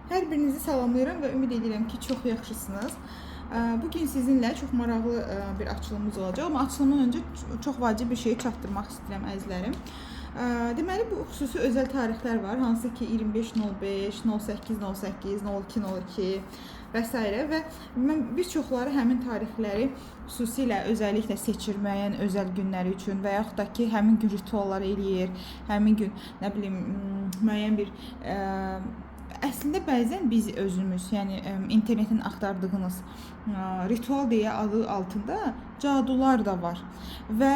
Hər birinizi salamlayıram və ümid edirəm ki, çox yaxşısınız. Bugün sizinlə çox maraqlı bir açılımımız olacaq, amma açılımdan öncə çox vacib bir şeyi çatdırmaq istəyirəm əzizlərim. Deməli, bu xüsusi özəl tarixlər var, hansı ki 25.05, 08.08, 02.02 və s. və mən bir çoxları həmin tarixləri xüsusilə özəlliklə seçir müəyyən özəl günləri üçün və yaxud da ki, həmin gün rituallar eləyir, həmin gün, nə bilim, müəyyən bir əslində bəzən biz özümüz, yəni internetin axtardığınız ritual deyə adı altında cadular da var və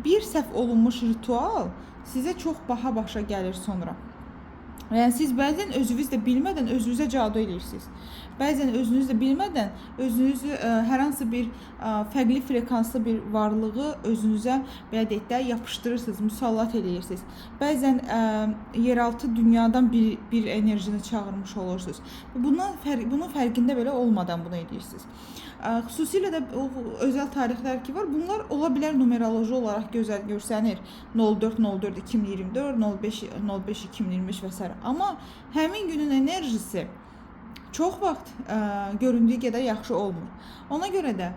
bir səhv olunmuş ritual sizə çox baha başa gəlir sonra. Yəni siz bəzən özünüz də bilmədən özünüzə cadu edirsiniz. Bəzən özünüz də bilmədən özünüzü hər hansı bir fərqli frekanslı bir varlığı özünüzə belə deyək də yapışdırırsınız, müsallat edirsiniz. Bəzən yeraltı dünyadan bir enerjini çağırmış olursunuz. Bunun fərqində belə olmadan bunu edirsiniz. Xüsusilə də o özəl tarixlər ki var, bunlar ola bilər numeroloji olaraq görsənir. 04.04.2024, 05.05.2025 və s. Amma həmin günün enerjisi çox vaxt göründüyü qədər yaxşı olmur. Ona görə də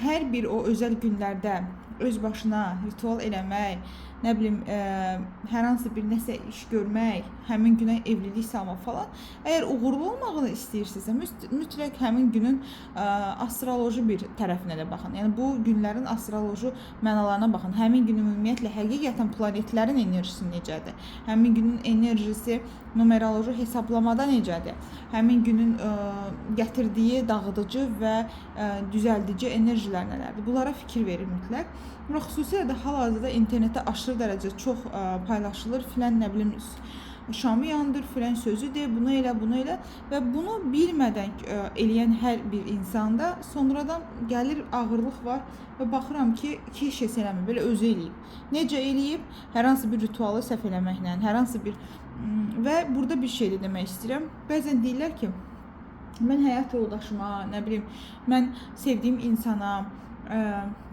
hər bir o özəl günlərdə öz başına ritual eləmək, nə bilim, hər hansı bir nəsə iş görmək, həmin günə evlilik salmaq falan, əgər uğurlu olmağını istəyirsinizsə, mütləq həmin günün astroloji bir tərəfinə də baxın. Yəni bu günlərin astroloji mənalarına baxın. Həmin gün ümumiyyətlə həqiqətən planetlərin enerjisi necədir? Həmin günün enerjisi numeroloji hesablamada necədir? Həmin günün gətirdiyi dağıdıcı və düzəldici enerjilər nələrdir? Bunlara fikir verir mütləq. Və xüsusilə də hal-hazırda internetdə aşırı dərəcədə çox paylaşılır. Filan nə bilim şamı yandır, filan sözü de, bunu elə, bunu elə və bunu bilmədən eləyən hər bir insanda sonradan gəlir ağırlıq var və baxıram ki, heç kəs eləmir, belə özü eləyib. Necə eləyib? Hər hansı bir ritualı səhv eləməklə, hər hansı bir və burada bir şey də demək istəyirəm. Bəzən deyirlər ki, mən həyat yoldaşıma, nə bilim, mən sevdiyim insana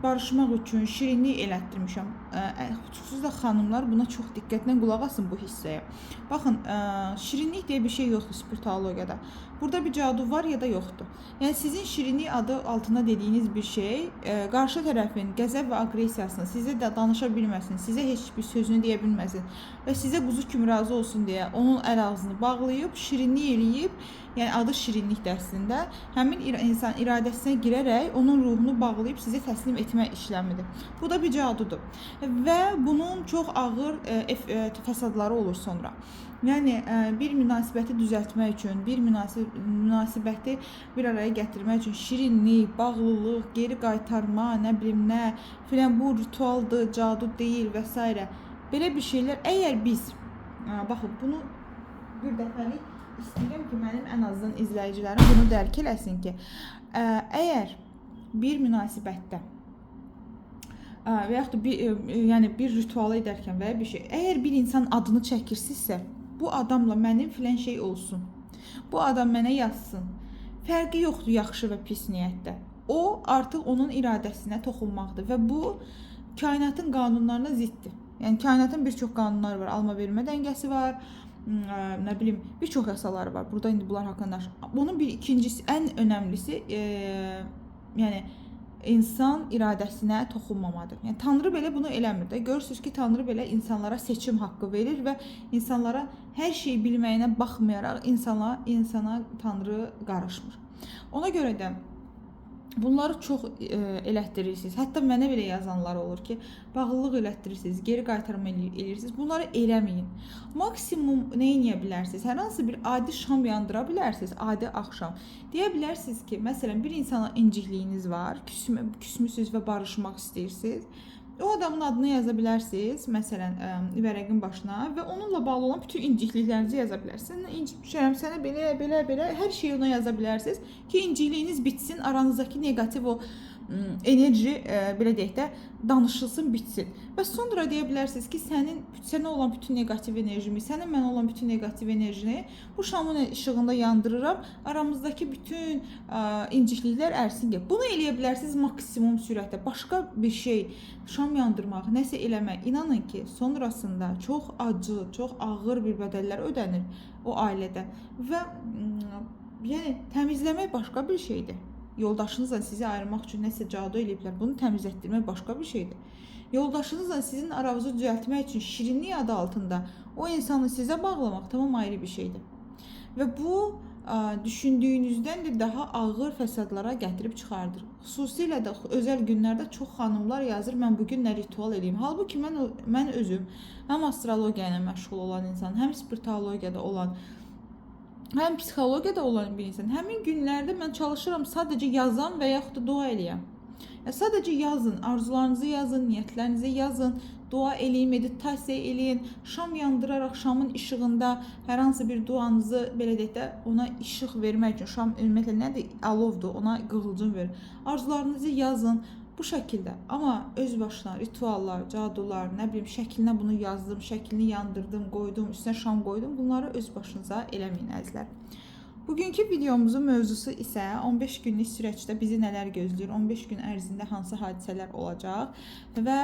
barışmaq üçün şirinlik elətdirmişəm. Xüsusilə xanımlar buna çox diqqətlə qulaq asın bu hissəyə. Baxın, şirinlik deyə bir şey yoxdur spiritologiyada. Burada bir cadu var ya da yoxdur. Yəni sizin şirinlik adı altında dediyiniz bir şey qarşı tərəfin qəzəb və aqressiyasını sizə də danışa bilməsin, sizə heç bir sözünü deyə bilməsin və sizə quzu kimi razı olsun deyə onun əl ağzını bağlayıb, şirinlik eləyib, yəni adı şirinlikdir əslində, həmin insan iradəsinə girərək onun ruhunu bağlayıb sizə təslim etmək işləmidir. Bu da bir cadudur və bunun çox ağır fəsadları olur sonra. Yəni bir münasibəti düzəltmək üçün, bir münasibəti bir araya gətirmək üçün şirinlik, bağlılıq, geri qaytarma, nə bilim nə, filan bu ritualdır, cadu deyil və s. Belə bir şeylər əgər biz baxın bunu bir dəfəlik istəyirəm ki, mənim ən azından izləyicilərim bunu dərk eləsin ki, əgər bir münasibətdə və yaxud da yəni bir ritual edərkən və ya bir şey, əgər bir insan adını çəkirsinizsə, bu adamla mənim filan şey olsun, bu adam mənə yazsın, fərqi yoxdur yaxşı və pis niyyətdə. O artıq onun iradəsinə toxunmaqdır və bu kainatın qanunlarına ziddir. Yəni kainatın bir çox qanunları var, alma vermə dəngəsi var, nə bilim, bir çox yasaları var. Burada indi bunlar haqqında danışırıq. Bunun bir ikincisi, ən önəmlisi, yəni insan iradəsinə toxunmamadır. Yəni Tanrı belə bunu eləmir də. Görürsünüz ki, Tanrı belə insanlara seçim haqqı verir və insanlara hər şeyi bilməyinə baxmayaraq insana Tanrı qarışmır. Ona görə də bunları çox elətdirirsiniz. Hətta mənə belə yazanlar olur ki, bağlılıq elətdirirsiniz, geri qaytarma eləyirsiniz. Bunları eləməyin. Maksimum nə edə bilərsiniz? Hər hansı bir adi şam yandıra bilərsiniz, adi axşam. Deyə bilərsiniz ki, məsələn, bir insana incikliyiniz var, küsmüsünüz və barışmaq istəyirsiniz. O adamın adını yaza bilərsiniz, məsələn, vərəqin başına və onunla bağlı olan bütün incikliklərinizi yaza bilərsiniz. İncikmişəm sənə belə, hər şeyi ona yaza bilərsiniz ki, incikliyiniz bitsin, aranızdakı negativ o enerji belə deyək də danışılsın, bitsin. Və sonra deyə bilərsiniz ki, sənə olan bütün negativ enerjimi, sənin mənə olan bütün negativ enerjini bu şamın işığında yandırıram. Aramızdakı bütün incikliklər ərsin deyə. Bunu eləyə bilərsiniz maksimum sürətdə. Başqa bir şey, şam yandırmaq, nəsə eləmək, inanın ki, sonrasında çox acı, çox ağır bir bədəllər ödənir o ailədə. Və yəni təmizləmək başqa bir şeydir. Yoldaşınızla sizi ayırmaq üçün nəsə cadu eləyiblər. Bunu təmizlətdirmək başqa bir şeydir. Yoldaşınızla sizin aranızı düzəltmək üçün şirinlik adı altında o insanı sizə bağlamaq tamam ayrı bir şeydir. Və bu düşündüyünüzdən də daha ağır fəsadlara gətirib çıxardır. Xüsusilə də özəl günlərdə çox xanımlar yazır, mən bugün nə ritual eləyim. Halbuki mən özüm həm astrologiya ilə məşğul olan insan, həm spiritologiyada olan, həm psixologiyada olan bir insan. Həmin günlərdə mən çalışıram sadəcə yazan və yaxud da dua eləyəm. Sadəcə yazın, arzularınızı yazın, niyyətlərinizi yazın, dua eləyin, meditasiya eləyin, şam yandıraraq şamın işığında hər hansı bir duanızı belə deyək də ona işıq vermək üçün, şam ümumiyyətlə nədir? Alovdur, ona qığılcım verin. Arzularınızı yazın bu şəkildə. Amma öz başına rituallar, cadular, nə bilim şəklinə bunu yazdım, şəklini yandırdım, qoydum, üstünə şam qoydum. Bunları öz başınıza eləməyin əzizlər. Bugünkü videomuzun mövzusu isə 15 günlük süreçdə bizi nələr gözləyir, 15 gün ərzində hansı hadisələr olacaq və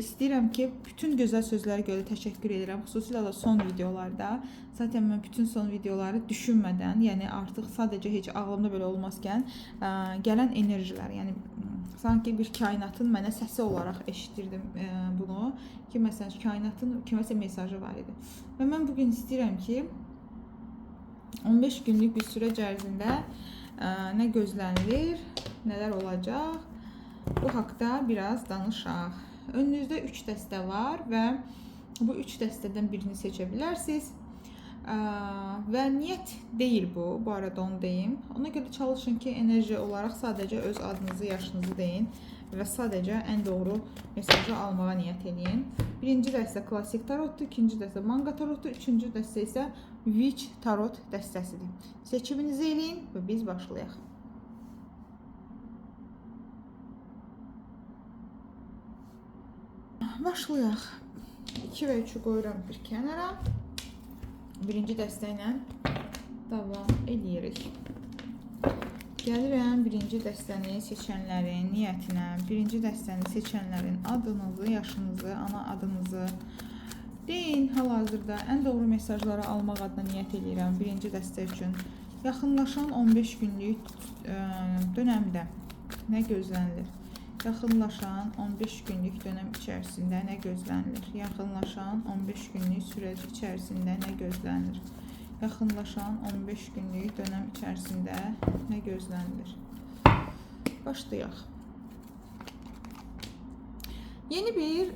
istəyirəm ki, bütün gözəl sözlərə görə təşəkkür edirəm. Xüsusilə də son videolarda. Zaten mən bütün son videoları düşünmədən, yəni artıq sadəcə heç ağlımda belə olmazkən gələn enerjilər, yəni sanki bir kainatın mənə səsi olaraq eşitdirdim bunu ki, məsələn, kainatın kiməsə mesajı var idi. Və mən bugün istəyirəm ki, 15 günlük bir süreç ərzində nə gözlənilir, nələr olacaq, bu haqda biraz danışaq. Önünüzdə 3 dəstə var və bu 3 dəstədən birini seçə bilərsiniz. Və niyyət deyil bu arada onu deyim. Ona görə çalışın ki, enerji olaraq sadəcə öz adınızı, yaşınızı deyin və sadəcə ən doğru mesajı almağa niyyət edin. Birinci dəstə klasik tarotdur, ikinci dəstə manga tarotdur, üçüncü dəstə isə Witch tarot dəstəsidir. Seçiminizi eləyin və biz başlayaq. Başlayaq. 2 və 3'ü qoyuram bir kənara. Birinci dəstə ilə davam edirik. Gəlirəm birinci dəstəni seçənlərin niyyətinə. Birinci dəstəni seçənlərin adınızı, yaşınızı, ana adınızı deyin. Hal-hazırda ən doğru mesajları almaq adına niyyət edirəm. Birinci dəstə üçün yaxınlaşan 15 günlük dönəmdə nə gözlənilir? Yaxınlaşan 15 günlük dönəm içərisində nə gözlənilir? Yaxınlaşan 15 günlük sürəc içərisində nə gözlənilir? Yaxınlaşan 15 günlük dönəm içərisində nə gözlənilir? Başlayaq. Yeni bir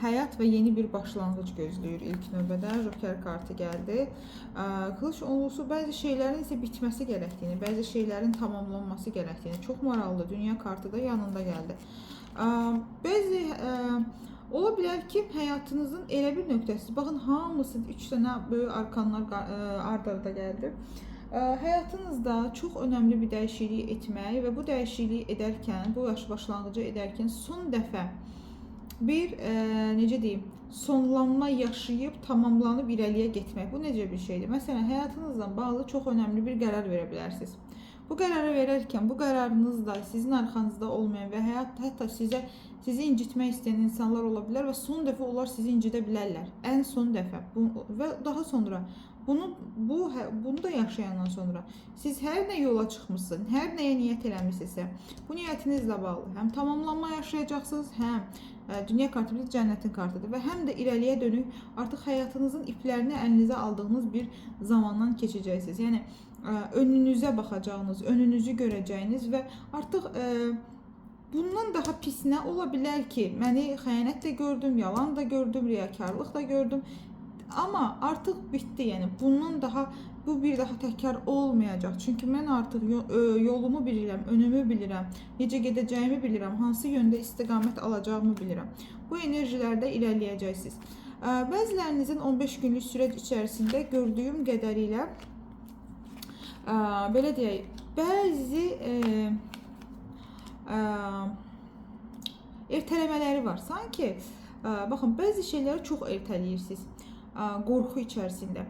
həyat və yeni bir başlanğıc gözləyir ilk növbədə. Joker kartı gəldi. Qılınc onlusu bəzi şeylərin isə bitməsi gərəkdiyini, bəzi şeylərin tamamlanması gərəkdiyini. Çox maraqlı. Dünya kartı da yanında gəldi. Bəzi ola bilər ki, həyatınızın elə bir nöqtəsi, baxın hamısı 3 dənə böyük arkanlar ard-arda gəldi. Həyatınızda çox önəmli bir dəyişiklik etmək və bu dəyişikliyi edərkən, bu yaş başlanğıcı edərkən son dəfə bir necə deyim, sonlanma yaşayıb tamamlanıb irəliyə getmək. Bu necə bir şeydir? Məsələn, həyatınızla bağlı çox önəmli bir qərar verə bilərsiniz. Bu qərarı verərkən bu qərarınız da sizin arxanızda olmayan və hətta sizi incitmək istəyən insanlar ola bilər və son dəfə onlar sizi incidə bilərlər. Ən son dəfə və daha sonra bunu da yaşayandan sonra siz hər nə yola çıxmışsınız, hər nəyə niyyət eləmişsinizsə, bu niyyətinizlə bağlı həm tamamlanma yaşayacaqsınız, həm dünya kartı bir cənnətin kartıdır və həm də irəliyə dönük artıq həyatınızın iplərini əlinizə aldığınız bir zamandan keçəcəksiniz. Yəni önünüzə baxacağınız, önünüzü görəcəyiniz və artıq bundan daha pis nə ola bilər ki? Məni xəyanət də gördüm, yalan da gördüm, riyakarlıq da gördüm. Amma artıq bitdi, yəni bundan daha bu bir daha təkrar olmayacaq. Çünki mən artıq yolumu bilirəm, önümü bilirəm, necə gedəcəyimi bilirəm, hansı yöndə istiqamət alacağımı bilirəm. Bu enerjilərdə irəliləyəcəksiniz. Bəzilərinizin 15 günlük süreç içərisində gördüyüm qədərilə belə deyək, bəzi ertələmələri var. Sanki baxın, bəzi şeyləri çox ertələyirsiniz. Qorxu içərisində.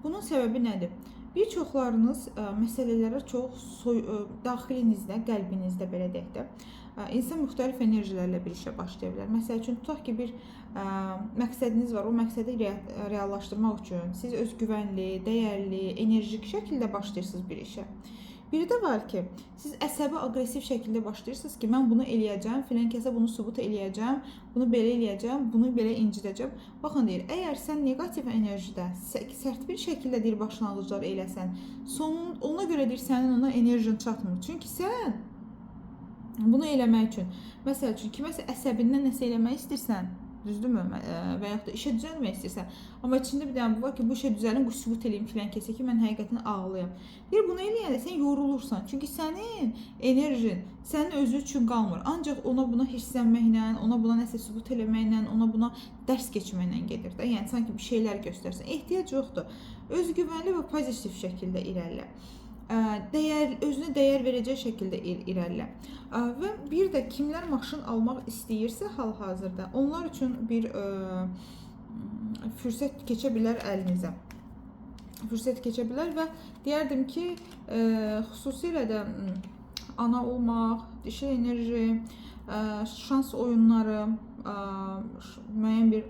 Bunun səbəbi nədir? Bir çoxlarınız məsələlərə çox daxilinizdə, qəlbinizdə belə deyək də, insan müxtəlif enerjilərlə bir işə başlaya bilər. Məsəl üçün, tutaq ki, bir məqsədiniz var. O məqsədi reallaşdırmaq üçün siz özgüvənli, dəyərli, enerjik şəkildə başlayırsınız bir işə. Biri də var ki, siz əsəbi, aqressiv şəkildə başlayırsınız ki, mən bunu eləyəcəm, filan kəsə bunu sübut eləyəcəm, bunu belə eləyəcəm, bunu belə incidəcəm. Baxın deyir, əgər sən negativ enerjidə, sərt bir şəkildə deyir başlanğıclar eləsən, ona görə deyir sənin ona enerjin çatmır. Çünki sən bunu eləmək üçün, məsəl üçün, kiməsə əsəbindən nəsə eləmək istəyirsən, düzdürmü? Və yaxud da işə düzəlmək istəyirsən. Amma içində bir dənə bu var ki, bu işə düzəlim, bu sübut eləyim filan kəsə ki, mən həqiqətən ağlayam. Deyir, bunu eləyəndə sən yorulursan. Çünki sənin enerjin sənin özü üçün qalmır. Ancaq ona buna hirslənməklə, ona buna nəsə sübut eləməklə, ona buna dərs keçməklə gedir də. Yəni sanki bir şeylər göstərsən. Ehtiyac yoxdur. Özgüvənli və pozitiv şəkildə irəlilə. Özünə dəyər verəcək şəkildə irəlilə. Və bir də kimlər maşın almaq istəyirsə hal-hazırda, onlar üçün bir fürsət keçə bilər əlinizə. Fürsət keçə bilər və deyərdim ki, xüsusilə də ana olmaq, dişi enerji, şans oyunları, müəyyən bir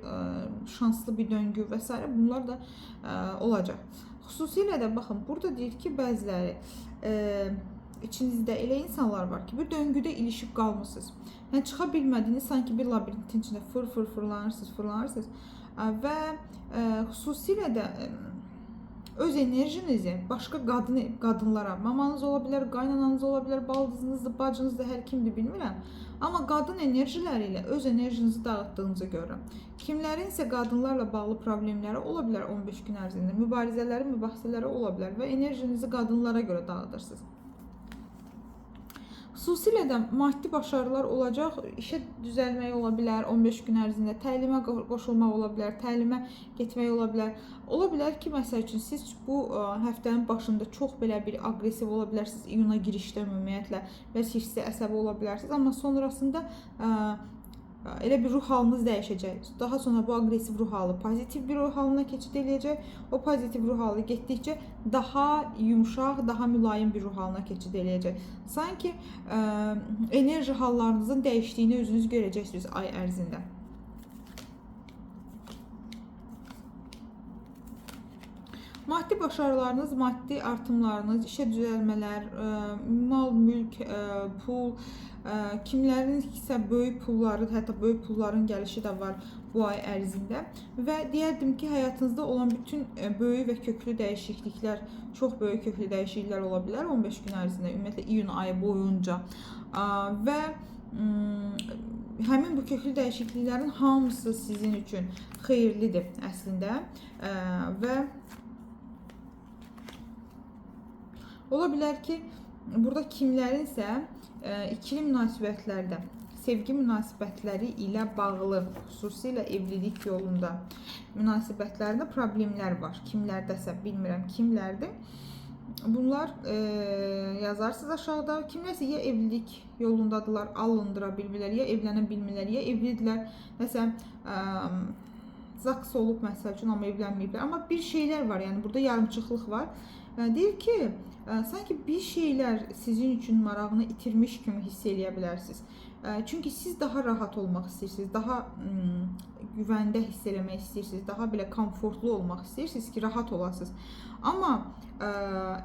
şanslı bir döngü və s. bunlar da olacaq. Xüsusilə də baxın, burada deyir ki, bəziləri içinizdə elə insanlar var ki, bir döngüdə ilişib qalmısınız. Yəni çıxa bilmədiniz, sanki bir labirintin içində fırlanırsınız və xüsusilə də öz enerjinizi başqa qadınlara, mamanız ola bilər, qaynananız ola bilər, baldızınızdır, bacınızdır, hər kimdir bilmirəm. Amma qadın enerjiləri ilə öz enerjinizi dağıtdığınızı görürəm. Kimlərin isə qadınlarla bağlı problemləri ola bilər 15 gün ərzində, mübarizələri, mübahisələri ola bilər və enerjinizi qadınlara görə dağıdırsınız. Xüsusilə də maddi başarılar olacaq, işə düzəlmək ola bilər 15 gün ərzində, təlimə qoşulmaq ola bilər, təlimə getmək ola bilər. Ola bilər ki, məsəl üçün, siz bu həftənin başında çox belə bir aqressiv ola bilərsiniz, iyuna girişdə ümumiyyətlə və hirsli, əsəbi ola bilərsiniz, amma sonrasında elə bir ruh halınız dəyişəcək. Daha sonra bu aqressiv ruh halı pozitiv bir ruh halına keçid eləyəcək. O pozitiv ruh halı getdikcə daha yumşaq, daha mülayim bir ruh halına keçid eləyəcək. Sanki enerji hallarınızın dəyişdiyini özünüz görəcəksiniz ay ərzində. Maddi başarılarınız, maddi artımlarınız, işə düzəlmələr, mal, mülk, pul, kimlərin isə böyük pulları, hətta böyük pulların gəlişi də var bu ay ərzində və deyərdim ki, həyatınızda olan bütün böyük və köklü dəyişikliklər, çox böyük köklü dəyişikliklər ola bilər 15 gün ərzində, ümumiyyətlə iyun ayı boyunca və həmin bu köklü dəyişikliklərin hamısı sizin üçün xeyirlidir əslində və ola bilər ki, burada kimlərinsə ikili münasibətlərdə, sevgi münasibətləri ilə bağlı, xüsusilə evlilik yolunda münasibətlərdə problemlər var. Kimlərdəsə, bilmirəm kimlərdir. Bunlar yazarsınız aşağıda. Kimlərsə ya evlilik yolundadılar, alındıra bilmirlər, ya evlənə bilmirlər, ya evlidirlər. Məsələn, zaks olub məsəl üçün, amma evlənməyiblər. Amma bir şeylər var, yəni burada yarımçıqlıq var. Deyir ki, sanki bir şeylər sizin üçün marağını itirmiş kimi hiss eləyə bilərsiniz. Çünki siz daha rahat olmaq istəyirsiniz, daha güvəndə hiss eləmək istəyirsiniz, daha belə komfortlu olmaq istəyirsiniz ki, rahat olasınız. Amma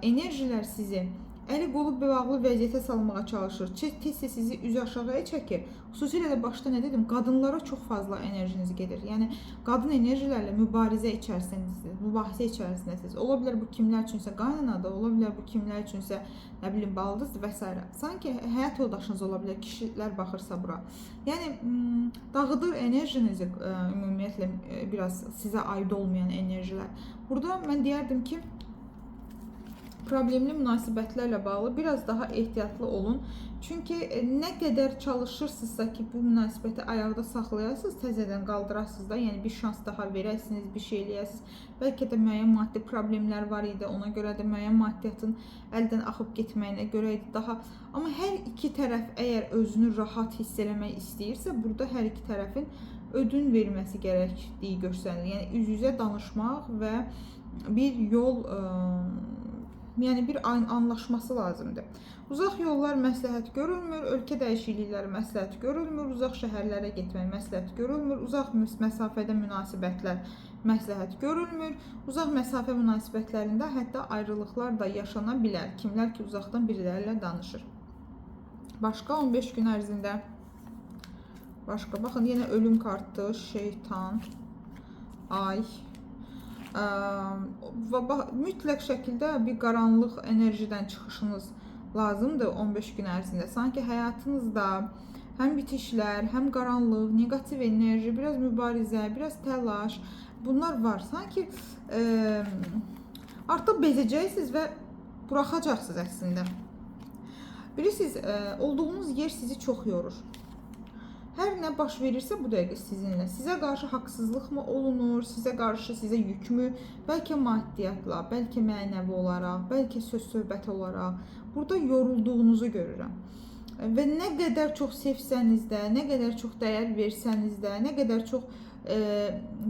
enerjilər sizi əli qolu bağlı vəziyyətə salmağa çalışır. Tez-tez sizi üzü aşağıya çəkir. Xüsusilə də başda nə dedim, qadınlara çox fazla enerjiniz gedir. Yəni qadın enerjilərlə mübarizə içərisindəsiniz, mübahisə içərisindəsiniz. Ola bilər bu kimlər üçünsə qaynanadır, ola bilər bu kimlər üçünsə nə bilim baldızdır və s. Sanki həyat yoldaşınız ola bilər, kişilər baxırsa bura. Yəni dağıdır enerjinizi ümumiyyətlə biraz sizə aid olmayan enerjilər. Burada mən deyərdim ki, problemli münasibətlərlə bağlı biraz daha ehtiyatlı olun. Çünki nə qədər çalışırsınızsa ki, bu münasibəti ayaqda saxlayasınız, təzədən qaldırasınız da, yəni bir şans daha verəsiniz, bir şey eləyəsiniz. Bəlkə də müəyyən maddi problemlər var idi, ona görə də müəyyən maddiyyatın əldən axıb getməyinə görə idi daha. Amma hər iki tərəf əgər özünü rahat hiss eləmək istəyirsə, burada hər iki tərəfin ödün verməsi gərəkdiyi göstərilir. Yəni üz-üzə danışmaq və bir yol, yəni bir anlaşması lazımdır. Uzaq yollar məsləhət görülmür, ölkə dəyişiklikləri məsləhət görülmür, uzaq şəhərlərə getmək məsləhət görülmür, uzaq məsafədə münasibətlər məsləhət görülmür. Uzaq məsafə münasibətlərində hətta ayrılıqlar da yaşana bilər. Kimlər ki, uzaqdan birilərlə danışır. Başqa 15 gün ərzində başqa, baxın, yenə ölüm kartı, şeytan, ay. Mütləq şəkildə bir qaranlıq enerjidən çıxışınız lazımdır 15 gün ərzində. Sanki həyatınızda həm bitişlər, həm qaranlıq, negativ enerji, biraz mübarizə, biraz təlaş, bunlar var. Sanki artıq bezəcəksiniz və buraxacaqsınız əslində. Bilirsiniz, olduğunuz yer sizi çox yorur. Hər nə baş verirsə bu dəqiqə sizinlə. Sizə qarşı haqsızlıqmı olunur, sizə qarşı sizə yükmü, bəlkə maddiyyatla, bəlkə mənəvi olaraq, bəlkə söz-söhbət olaraq burada yorulduğunuzu görürəm. Və nə qədər çox sevsəniz də, nə qədər çox dəyər versəniz də, nə qədər çox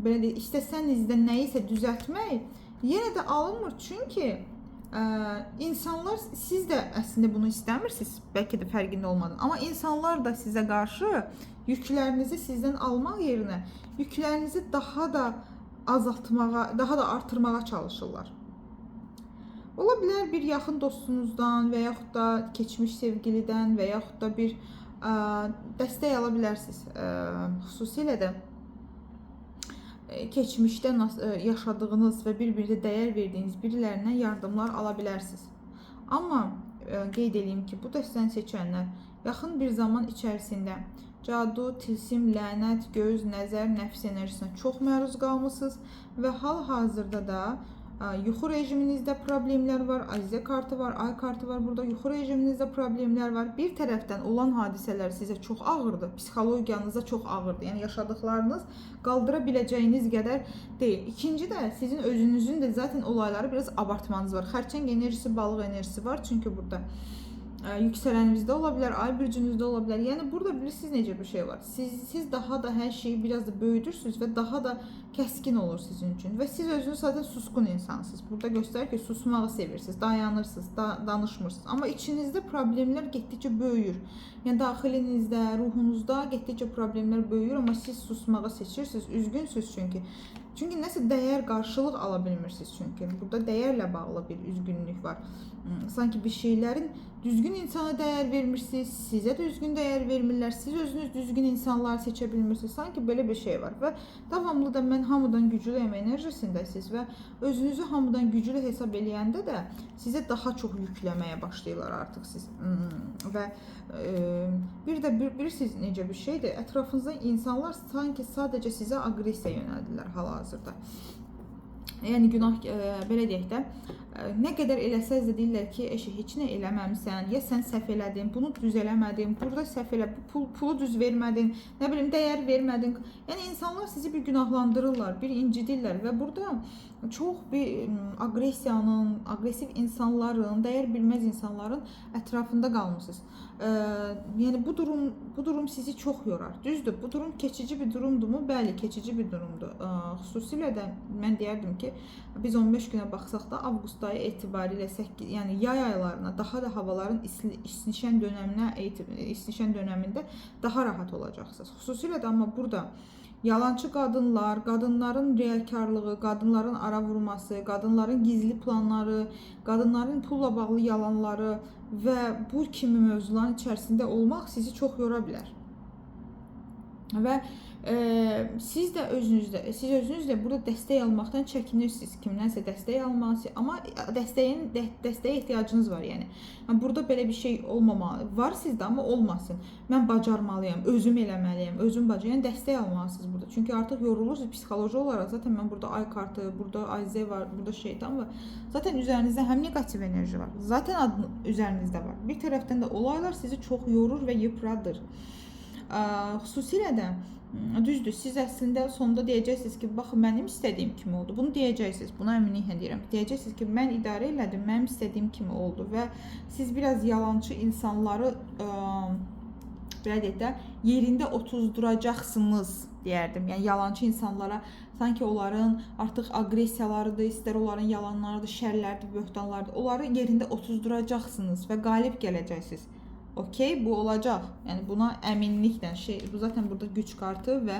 belə deyək, istəsəniz də nəyisə düzəltmək yenə də alınmır. Çünki insanlar, siz də əslində bunu istəmirsiniz, bəlkə də fərqində olmadan, amma insanlar da sizə qarşı yüklərinizi sizdən almaq yerinə yüklərinizi daha da azaltmağa, daha da artırmağa çalışırlar. Ola bilər bir yaxın dostunuzdan və yaxud da keçmiş sevgilidən və yaxud da bir dəstək ala bilərsiniz. Xüsusilə də keçmişdə yaşadığınız və bir-birinizə dəyər verdiyiniz birilərindən yardımlar ala bilərsiniz. Amma qeyd edeyim ki, bu dəstəni seçənlər yaxın bir zaman içərisində cadu, tilsim, lənət, göz, nəzər, nəfs enerjisinə çox məruz qalmısınız və hal-hazırda da yuxu rejiminizdə problemlər var, azizə kartı var, ay kartı var. Burada yuxu rejiminizdə problemlər var. Bir tərəfdən olan hadisələr sizə çox ağırdır, psixologiyanızda çox ağırdır. Yəni yaşadıklarınız qaldıra biləcəyiniz qədər deyil. İkinci də sizin özünüzün də zaten olayları biraz abartmanız var. Xərçəng enerjisi, balıq enerjisi var. Çünki burada yüksələnimizdə ola bilər, ay bürcünüzdə ola bilər. Yəni burada bilirsiniz necə bir şey var. Siz daha da hər şeyi biraz da böyüdürsünüz və daha da kəskin olur sizin üçün. Və siz özünüz zaten suskun insansınız. Burada göstərir ki, susmağı sevirsiniz, dayanırsınız, danışmırsınız. Amma içinizdə problemlər getdikcə böyüyür. Yəni daxilinizdə, ruhunuzda getdikcə problemlər böyüyür, amma siz susmağı seçirsiniz, üzgünsünüz çünki. Çünki nəsə dəyər, qarşılıq ala bilmirsiniz çünki. Burada dəyərlə bağlı bir üzgünlük var. Sanki bir şeylərin düzgün insana dəyər vermirsiniz, sizə düzgün dəyər vermirlər, siz özünüz düzgün insanlar seçə bilmirsiniz. Sanki belə bir şey var və davamlı da mən hamıdan güclüyəm enerjisindəsiniz və özünüzü hamıdan güclü hesab eləyəndə də sizə daha çox yükləməyə başlayırlar artıq siz. Və bir də bilirsiniz necə bir şeydir, ətrafınızda insanlar sanki sadəcə sizə aqressiya yönəldirlər hal-hazırda. Yəni günah, belə deyək də, nə qədər eləsəz də deyirlər ki, heç nə eləməmisən, ya sən səhv elədin, bunu düz eləmədin, burada səhv elə, pulu düz vermədin, nə bilim, dəyər vermədin. Yəni insanlar sizi bir günahlandırırlar, bir incidirlər və burada çox bir aqressiyanın, aqressiv insanların, dəyər bilməz insanların ətrafında qalmısınız. Yəni bu durum sizi çox yorar. Düzdür, bu durum keçici bir durumdurmu? Bəli, keçici bir durumdur. Xüsusilə də mən deyərdim ki, biz 15 günə baxsaq da avqust ayı etibarilə yəni yay aylarına, daha da havaların isnişən dönəmində daha rahat olacaqsınız. Xüsusilə də amma burada yalancı qadınlar, qadınların riyakarlığı, qadınların ara vurması, qadınların gizli planları, qadınların pulla bağlı yalanları və bu kimi mövzuların içərisində olmaq sizi çox yora bilər. Və siz özünüzlə burada dəstək almaqdan çəkinirsiniz. Kimdənsə dəstək almalısınız, amma dəstəyə ehtiyacınız var, yəni. Burada belə bir şey olmamalı. Var sizdə, amma olmasın. Mən bacarmalıyam, özüm eləməliyəm, özüm bacarmalıyam. Yəni dəstək almalısınız burada. Çünki artıq yorulursunuz psixoloji olaraq. Zaten mən burada ay kartı, burada AZ var, burada şeytan var. Zaten üzərinizdə həm negativ enerji var. Zaten üzərinizdə var. Bir tərəfdən də olaylar sizi çox yorur və yıpradır. Xüsusilə də düzdür, siz əslində sonunda deyəcəksiniz ki, bax mənim istədiyim kimi oldu. Bunu deyəcəksiniz, buna əminliklə deyirəm. Deyəcəksiniz ki, mən idarə elədim, mənim istədiyim kimi oldu və siz biraz yalançı insanları belə deyək də yerində otuzduracaqsınız deyərdim. Yəni yalançı insanlara sanki onların artıq aqressiyalarıdır, istər onların yalanlarıdır, şərlərdir, böhtanlardır. Onları yerində otuzduracaqsınız və qalib gələcəksiniz. Okey, bu olacaq. Yəni buna əminliklə bu zaten burada güc kartı və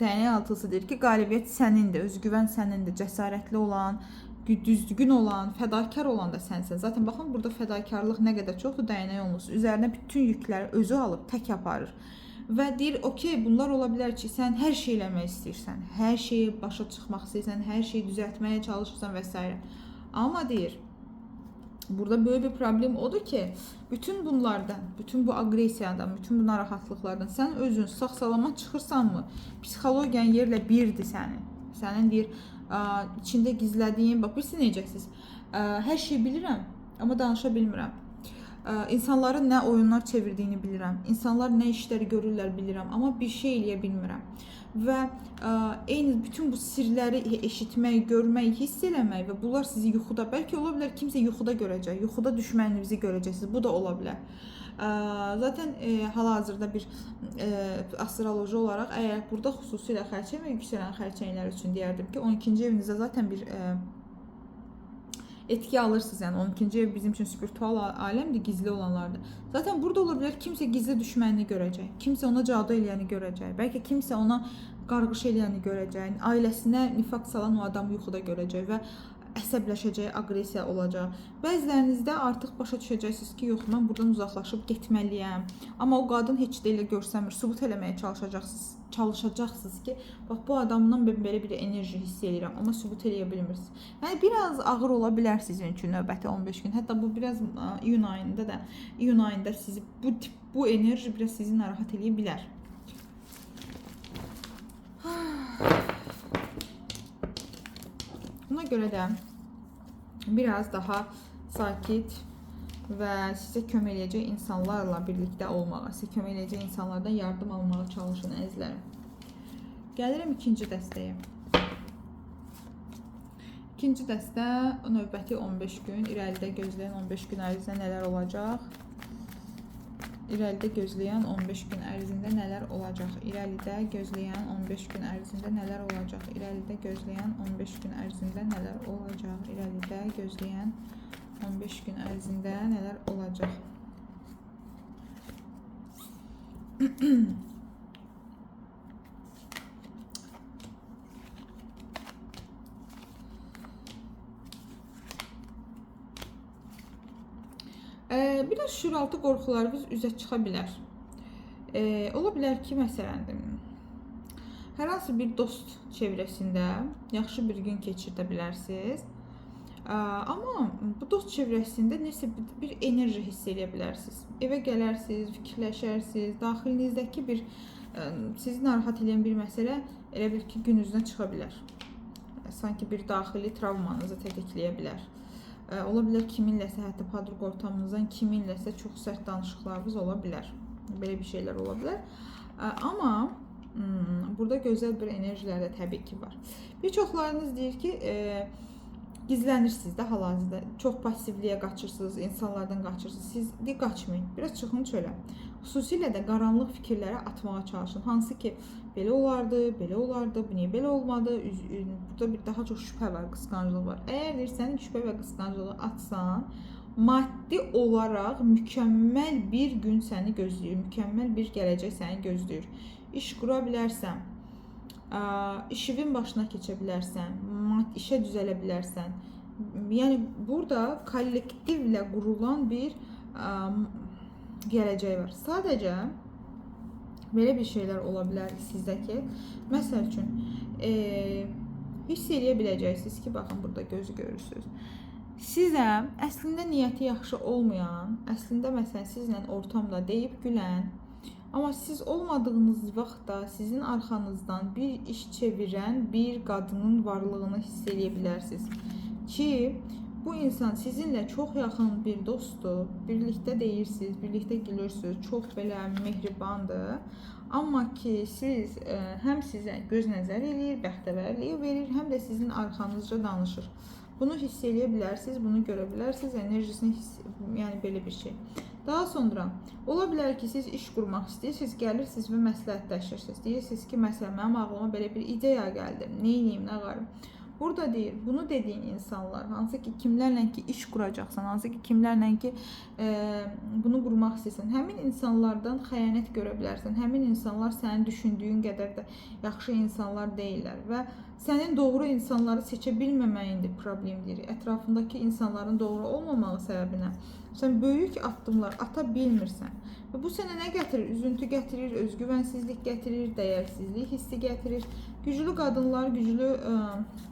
DNA altısı deyir ki, qalibiyyət sənindir, özgüvən sənindir, cəsarətli olan, düzgün olan, fədakar olan da sənsən. Zaten baxın burada fədakarlıq nə qədər çoxdur DNA olmuş. Üzərinə bütün yükləri özü alıb tək aparır. Və deyir, okey, bunlar ola bilər ki, sən hər şey eləmək istəyirsən, hər şeyi başa çıxmaq istəyirsən, hər şeyi düzəltməyə çalışırsan və s. Amma deyir, burada böyle bir problem odur ki, bütün bunlardan, bütün bu agresiyadan, bütün bu narahatlıqlardan sən özün sağ-salamat çıxırsanmı? Psixologiyan yerlə birdir sənin. Sənin deyir, içində gizlədiyin, bax, bilsin necəsiniz? Hər şey bilirəm, amma danışa bilmirəm. İnsanların nə oyunlar çevirdiyini bilirəm. İnsanlar nə işləri görürlər bilirəm, amma bir şey eləyə bilmirəm. Və eyni bütün bu sirləri eşitmək, görmək, hiss eləmək və bunlar sizi yuxuda, bəlkə ola bilər kimsə yuxuda görəcək, yuxuda düşməninizi görəcəksiniz, bu da ola bilər. Zaten hal-hazırda bir astroloji olaraq, əgər burada xüsusilə xərçəng və yüksələn xərçənglər üçün deyərdim ki, 12-ci evinizdə zaten bir etki alırsınız. Yəni 12-ci ev bizim üçün spiritual aləmdir, gizli olanlardır. Zaten burada ola bilər kimsə gizli düşmənini görəcək, kimsə ona cadu eləyəni görəcək, bəlkə kimsə ona qarğış eləyəni görəcək, ailəsinə nifaq salan o adamı yuxuda görəcək və əsəbləşəcək, aqressiya olacaq. Bəzilərinizdə artıq başa düşəcəksiniz ki, yox, mən buradan uzaqlaşıb getməliyəm. Amma o qadın heç də elə görsəmir, sübut eləməyə çalışacaqsınız ki, bax bu adamdan mən belə bir enerji hiss edirəm, amma sübut eləyə bilmirsiniz. Yəni biraz ağır ola bilər sizin üçün növbəti 15 gün. Hətta bu biraz iyun ayında sizi bu enerji biraz sizi narahat eləyə bilər. Buna görə də biraz daha sakit və sizə kömək edəcək insanlarla birlikdə olmağa, sizə kömək edəcək insanlardan yardım almağa çalışın əzizlərim. Gəlirəm ikinci dəstəyə. İkinci dəstə növbəti 15 gün, irəlidə gözləyən 15 gün ərzində nələr olacaq? İrəlidə gözləyən 15 gün ərzində nələr olacaq? İrəlidə gözləyən 15 gün ərzində nələr olacaq? İrəlidə gözləyən 15 gün ərzində nələr olacaq? İrəlidə gözləyən 15 gün ərzində nələr olacaq? Biraz şüuraltı qorxularınız üzə çıxa bilər. Ola bilər ki, məsələn, hər hansı bir dost çevrəsində yaxşı bir gün keçirdə bilərsiniz. Amma bu dost çevrəsində nəsə bir enerji hiss edə bilərsiniz. Evə gələrsiniz, fikirləşərsiniz, daxilinizdəki bir sizi narahat edən bir məsələ elə bil ki, gününüzdən çıxa bilər. Sanki bir daxili travmanızı tətikləyə bilər. Ola bilər kiminləsə, hətta padruq ortamınızdan kiminləsə çox sərt danışıqlarınız ola bilər. Belə bir şeylər ola bilər. Amma burada gözəl bir enerjilər də təbii ki var. Bir çoxlarınız deyir ki, gizlənirsiniz də hal-hazırda. Çox passivliyə qaçırsınız, insanlardan qaçırsınız. Siz qaçmayın, biraz çıxın çölə. Xüsusilə də qaranlıq fikirlərə atmağa çalışın. Hansı ki, belə olardı, bu niyə belə olmadı? Burada bir daha çox şübhə var, qısqanclıq var. Əgər sən şübhə və qısqanclığı atsan, maddi olaraq mükəmməl bir gün səni gözləyir, mükəmməl bir gələcək səni gözləyir. İş qura bilərsən, işin başına keçə bilərsən, işə düzələ bilərsən. Yəni burada kollektivlə qurulan bir gələcək var. Sadəcə Belə bir şeylər ola bilər sizdəki. Məsəl üçün, hiss eləyə biləcəksiniz ki, baxın burada gözü görürsünüz. Sizə əslində niyyəti yaxşı olmayan, əslində məsələn sizlə ortamda deyib gülən, amma siz olmadığınız vaxtda sizin arxanızdan bir iş çevirən bir qadının varlığını hiss eləyə bilərsiniz ki, bu insan sizinlə çox yaxın bir dostdur, birlikdə deyirsiniz, birlikdə gülürsünüz, çox belə mehribandır. Amma ki siz həm sizə göz nəzər eləyir, bəxtəvərliyi verir, həm də sizin arxanızca danışır. Bunu hiss eləyə bilərsiniz, bunu görə bilərsiniz, enerjisini yəni belə bir şey. Daha sonra ola bilər ki, siz iş qurmaq istəyirsiniz, gəlirsiniz və məsləhətləşirsiniz. Deyirsiniz ki, məsələn, mənim ağlıma belə bir ideya gəldi, nə edeyim, nə qarım. Burada deyir, bunu dediyin insanlar, hansı ki kimlərlə ki iş quracaqsan, hansı ki kimlərlə ki bunu qurmaq istəyirsən, həmin insanlardan xəyanət görə bilərsən. Həmin insanlar sənin düşündüyün qədər də yaxşı insanlar deyirlər və sənin doğru insanları seçə bilməməyindir problemdir. Ətrafındakı insanların doğru olmamağı səbəbinə sən böyük addımlar ata bilmirsən. Və bu sənə nə gətirir? Üzüntü gətirir, özgüvənsizlik gətirir, dəyərsizlik hissi gətirir. Güclü qadınlar, güclü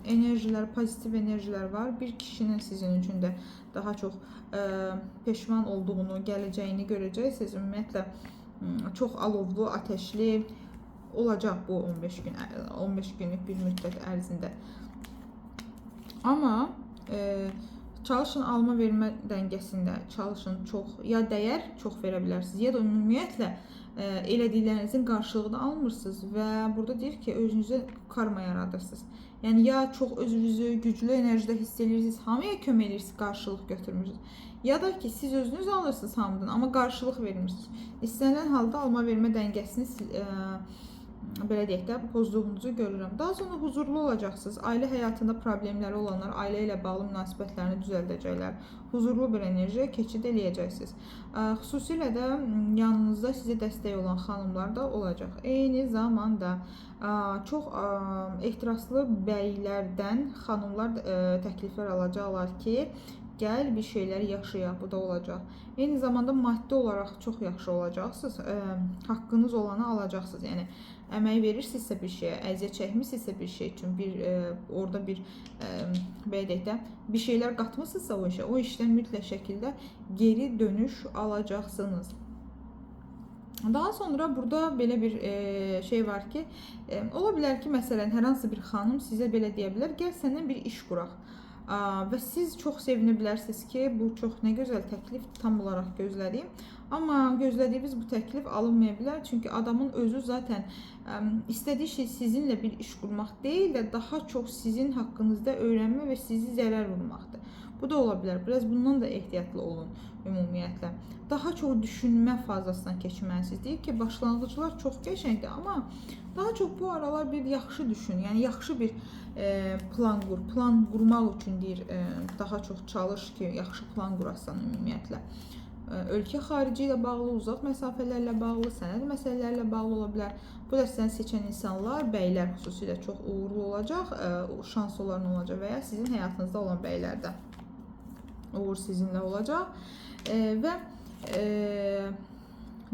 enerjilər, pozitiv enerjilər var. Bir kişinin sizin üçün də daha çox peşman olduğunu, gələcəyini görəcəksiniz. Ümumiyyətlə çox alovlu, ateşli olacaq bu 15 günlük bir müddət ərzində. Amma çalışın alma vermə dəngəsində, çalışın çox ya dəyər çox verə bilərsiniz, ya da ümumiyyətlə elədiklərinizin qarşılığını almırsınız və burada deyir ki, özünüzə karma yaradırsınız. Yəni ya çox özünüzü güclü enerjide hiss edirsiniz, hamıya kömək edirsiniz, qarşılıq götürmürsünüz. Ya da ki siz özünüz alırsınız hamıdan, amma qarşılıq vermirsiniz. İstənilən halda alma vermə dəngəsini belə deyək də pozduğunuzu görürəm. Daha sonra huzurlu olacaqsınız. Ailə həyatında problemləri olanlar ailə ilə bağlı münasibətlərini düzəldəcəklər. Huzurlu bir enerjiyə keçid eləyəcəksiniz. Xüsusilə də yanınızda sizə dəstək olan xanımlar da olacaq. Eyni zamanda çox ehtiraslı bəylərdən xanımlar təkliflər alacaqlar ki, gəl bir şeylər yaşayaq, bu da olacaq. Eyni zamanda maddi olaraq çox yaxşı olacaqsınız. Haqqınız olanı alacaqsınız. Yəni əmək verirsinizsə bir şeyə, əziyyət çəkmirsinizsə bir şey üçün, orada bir belə deyək də bir şeylər qatmısınızsa o işə, o işdən mütləq şəkildə geri dönüş alacaqsınız. Daha sonra burada belə bir şey var ki, ola bilər ki, məsələn, hər hansı bir xanım sizə belə deyə bilər, gəl səndən bir iş quraq. Və siz çox sevinə bilərsiniz ki, bu çox nə gözəl təklif, tam olaraq gözlədiyim. Amma gözlədiyiniz bu təklif alınmaya bilər. Çünki adamın özü zaten istədiyi şey sizinlə bir iş qurmaq deyil də daha çox sizin haqqınızda öyrənmə və sizi zərər vurmaqdır. Bu da ola bilər. Biraz bundan da ehtiyatlı olun ümumiyyətlə. Daha çox düşünmə fazasından keçməlisiniz. Deyir ki, başlanğıclar çox qəşəngdir, amma daha çox bu aralar bir yaxşı düşün. Yəni yaxşı bir plan qur. Plan qurmaq üçün deyir, daha çox çalış ki, yaxşı plan qurasan ümumiyyətlə. Ölkə xarici ilə bağlı, uzaq məsafələrlə bağlı, sənəd məsələlərlə bağlı ola bilər. Bu da sizdən seçən insanlar, bəylər xüsusilə çox uğurlu olacaq, şans olan olacaq və ya sizin həyatınızda olan bəylərdən uğur sizinlə olacaq. Və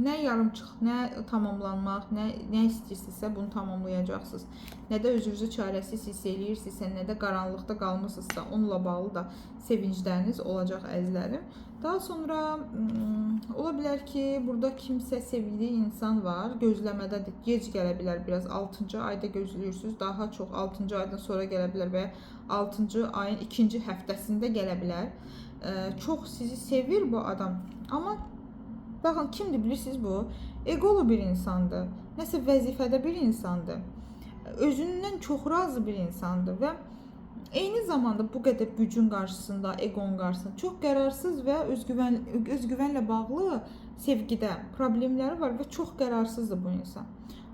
nə yarımçıq, nə tamamlanmaq, nə istəyirsinizsə bunu tamamlayacaqsınız. Nə də özünüzü çarəsiz hiss eləyirsinizsə, nə də qaranlıqda qalmısınızsa, onunla bağlı da sevincləriniz olacaq əzizlərim. Daha sonra ola bilər ki, burada kimsə sevdiyi insan var, gözləmədədir, gec gələ bilər, biraz 6-cı ayda gözləyirsiniz, daha çox 6-cı aydan sonra gələ bilər və 6-cı ayın 2-ci həftəsində gələ bilər. Çox sizi sevir bu adam, amma baxın, kimdir bilirsiniz bu? Egolu bir insandır, nəsə vəzifədə bir insandır, özündən çox razı bir insandır və eyni zamanda bu qədər gücün qarşısında, egonun qarşısında çox qərarsız və özgüvənlə bağlı sevgidə problemləri var və çox qərarsızdır bu insan.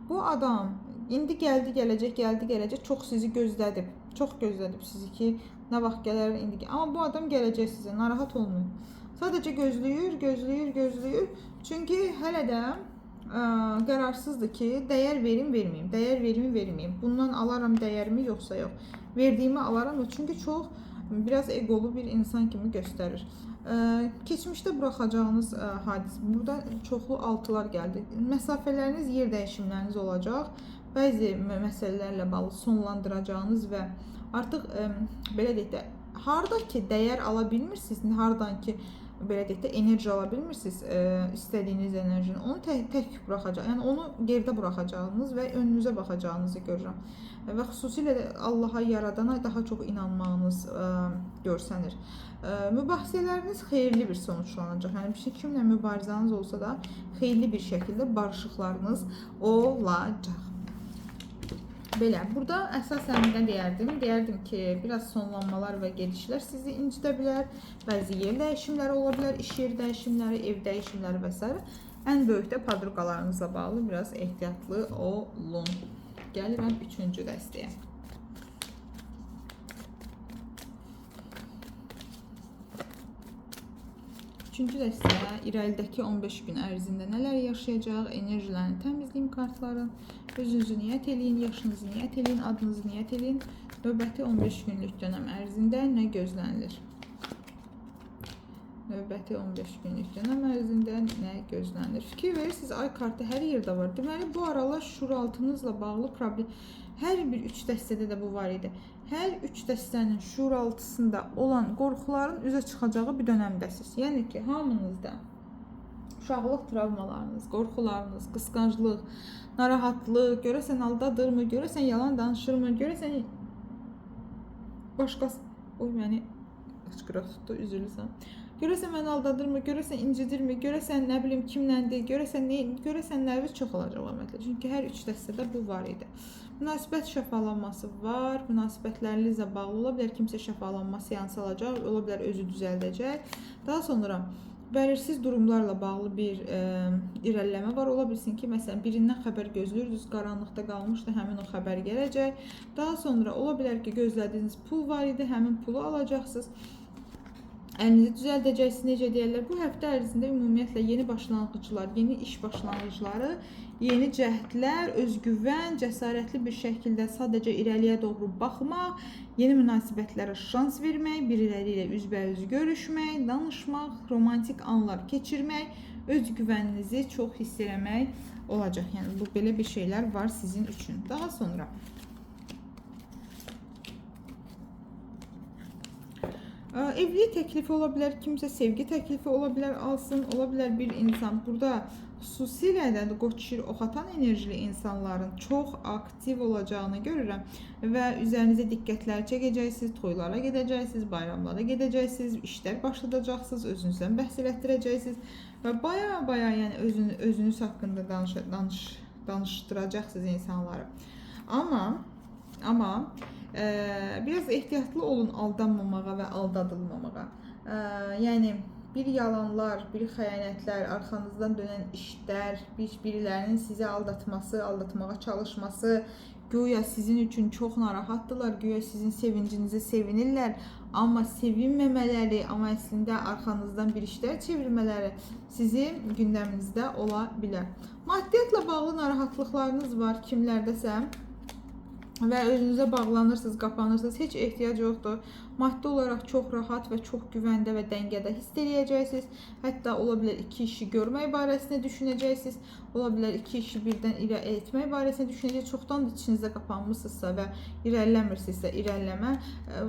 Bu adam indi gəldi, gələcək, çox sizi gözlədib, çox gözlədib sizi ki, nə vaxt gələr indi. Amma bu adam gələcək sizə, narahat olmayın. Sadəcə gözləyir. Çünki hələ də qərarsızdır ki, dəyər verim, verməyim. Bundan alaram dəyərimi yoxsa yox. Verdiyimi alaram, çünki çox biraz egolu bir insan kimi göstərir. Keçmişdə buraxacağınız hadisə, burada çoxlu altılar gəldi. Məsafələriniz, yer dəyişimləriniz olacaq. Bəzi məsələlərlə bağlı sonlandıracağınız və artıq belə deyək də, harda ki dəyər ala bilmirsiniz, hardan ki belə deyək də enerji ala bilmirsiniz, istədiyiniz enerjini, onu tək buraxacaq. Yəni onu gerdə buraxacağınız və önünüzə baxacağınızı görürəm. Və xüsusilə də Allaha, yaradana daha çox inanmağınız görsənir. Mübahisələriniz xeyirli bir sonuçlanacaq. Yəni bir şey kimlə mübarizəniz olsa da xeyirli bir şəkildə barışıqlarınız olacaq. Belə, burada əsasən nə deyərdim? Deyərdim ki, biraz sonlanmalar və gedişlər sizi incidə bilər. Bəzi yer dəyişimləri ola bilər, iş yer dəyişimləri, ev dəyişimləri və s. Ən böyük də padruqalarınızla bağlı biraz ehtiyatlı olun. Gəlirəm 3-cü dəstəyə. Üçüncü dəstə irəlidəki 15 gün ərzində nələr yaşayacaq? Enerjilərini təmizləyin kartların. Özünüzü niyyət eləyin, yaşınızı niyyət eləyin, adınızı niyyət eləyin. Növbəti 15 günlük dönəm ərzində nə gözlənilir? Növbəti 15 günlük dönəm ərzində nə gözlənilir? Fikir verirsiniz, ay kartı hər yerdə var. Deməli, bu aralar şuuraltınızla bağlı problem. Hər bir 3 dəstədə də bu var idi. Hər 3 dəstənin şuuraltısında olan qorxuların üzə çıxacağı bir dönəmdəsiniz. Yəni ki, hamınızda uşaqlıq travmalarınız, qorxularınız, qısqanclıq, narahatlıq, görəsən aldadırmı, görəsən yalan danışırmı, görəsən başqası, oy məni hıçqırıq tutdu, üzülürsən. Görəsən məni aldadırmı, görəsən incidirmi, görəsən nə bilim kimləndir, görəsən nəvi çox olacaq ümumiyyətlə. Çünki hər 3 dəstədə bu var idi. Münasibət şəfalanması var, münasibətlərinizlə bağlı ola bilər, kimsə şəfalanma seansı alacaq, ola bilər özü düzəldəcək. Daha sonra bəlirsiz durumlarla bağlı bir irəliləmə var. Ola bilsin ki, məsələn, birindən xəbər gözləyirsiniz, qaranlıqda qalmışdı, həmin o xəbər gələcək. Daha sonra ola bilər ki, gözlədiyiniz pul var idi, həmin pulu alacaqsınız. Əlinizi düzəldəcəksiniz, necə deyirlər. Bu həftə ərzində ümumiyyətlə yeni başlanğıclar, yeni iş başlanğıcları, yeni cəhdlər, özgüvən, cəsarətli bir şəkildə sadəcə irəliyə doğru baxmaq, yeni münasibətlərə şans vermək, biriləri ilə üzbəüz görüşmək, danışmaq, romantik anlar keçirmək, özgüvəninizi çox hiss eləmək olacaq. Yəni bu belə bir şeylər var sizin üçün. Daha sonra evlilik təklifi ola bilər, kimsə sevgi təklifi ola bilər, alsın, ola bilər bir insan. Burada xüsusilə də qoçir, oxatan enerjili insanların çox aktiv olacağını görürəm və üzərinizə diqqətlər çəkəcəksiniz, toylara gedəcəksiniz, bayramlara gedəcəksiniz, işlər başladacaqsınız, özünüzdən bəhs elətdirəcəksiniz və baya yəni özünüz haqqında danışdıracaqsınız insanları. Amma biraz ehtiyatlı olun aldanmamağa və aldadılmamağa. Yəni bir yalanlar, bir xəyanətlər, arxanızdan dönən işlər, birilərinin sizi aldatması, aldatmağa çalışması, güya sizin üçün çox narahatdılar, güya sizin sevincinizi sevinirlər, amma sevinməmələri, amma əslində arxanızdan bir işlər çevirmələri sizin gündəminizdə ola bilər. Maddiyyatla bağlı narahatlıqlarınız var kimlərdəsə və özünüzə bağlanırsınız, qapanırsınız, heç ehtiyac yoxdur. Maddi olaraq çox rahat və çox güvəndə və dəngədə hiss edəcəksiniz. Hətta ola bilər 2 işi görmək barəsində düşünəcəksiniz. Ola bilər 2 işi birdən etmək barəsində düşünəcəksiniz. Çoxdan da içinizdə qapanmışsınızsa və irəliləmirsinizsə, irəliləmə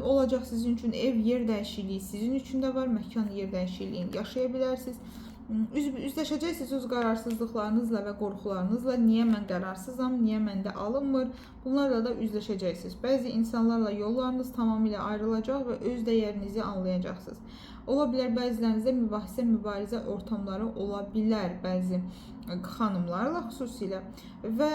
olacaq sizin üçün. Ev, yer dəyişikliyi sizin üçün də var. Məkan, yer dəyişikliyini yaşaya bilərsiniz. Üzləşəcəksiniz öz qararsızlıqlarınızla və qorxularınızla. Niyə mən qərarsızam, niyə məndə alınmır? Bunlarla da üzləşəcəksiniz. Bəzi insanlarla yollarınız tamamilə ayrılacaq və öz dəyərinizi anlayacaqsınız. Ola bilər bəzilərinizdə mübarizə ortamları ola bilər, bəzi xanımlarla xüsusilə və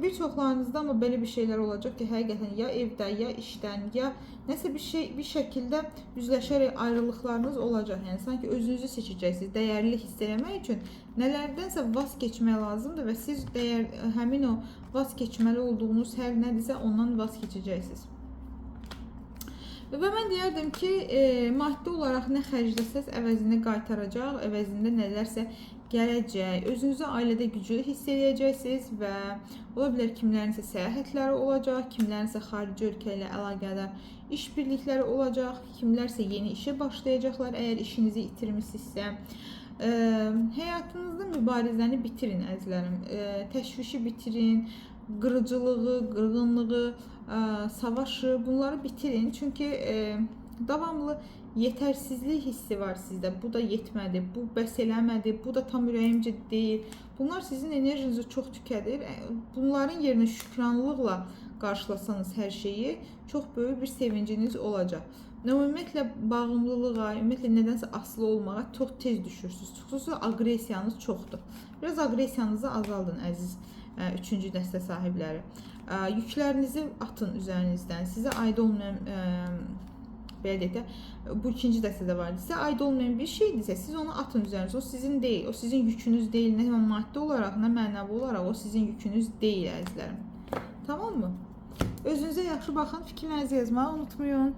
bir çoxlarınızda amma belə bir şeylər olacaq ki, həqiqətən ya evdə, ya işdən, ya nəsə bir şəkildə üzləşərək ayrılıqlarınız olacaq. Yəni sanki özünüzü seçəcəksiniz, dəyərli hiss etmək üçün nələrdənsə vaz keçmək lazımdır və siz həmin o vaz keçməli olduğunuz hər nədirsə ondan vaz keçəcəksiniz. Və mən deyərdim ki, maddi olaraq nə xərcləsəz əvəzində qaytaracaq, əvəzində nələrsə gələcək. Özünüzü ailədə güclü hiss edəcəksiniz və ola bilər kimlərinsə səyahətləri olacaq, kimlərinsə xarici ölkə ilə əlaqədar iş birlikləri olacaq, kimlərsə yeni işə başlayacaqlar əgər işinizi itirmisinizsə. Həyatınızda mübarizəni bitirin əzizlərim, təşvişi bitirin, qırıcılığı, qırğınlığı, savaşı, bunları bitirin. Çünki davamlı yetərsizlik hissi var sizdə. Bu da yetmədi, bu bəs eləmədi, bu da tam ürəyimcə deyil. Bunlar sizin enerjinizi çox tükədir. Bunların yerinə şükranlıqla qarşılasanız hər şeyi, çox böyük bir sevinciniz olacaq. Ümumiyyətlə bağımlılığa, ümumiyyətlə nədənsə asılı olmağa çox tez düşürsünüz. Xüsusilə aqressiyanız çoxdur. Biraz aqressiyanızı azaldın əziz 3-cü dəstə sahibləri. Yüklərinizi atın üzərinizdən. Sizə aid olmayan belə deyək də, bu 2-ci dəstədə var. Sizə aid olmayan bir şeydirsə, siz onu atın üzərinizə. O sizin deyil, o sizin yükünüz deyil. Nə maddi olaraq, nə mənəvi olaraq o sizin yükünüz deyil əzizlərim. Tamam mı? Özünüzə yaxşı baxın, fikirlərinizi yazmağı unutmayın.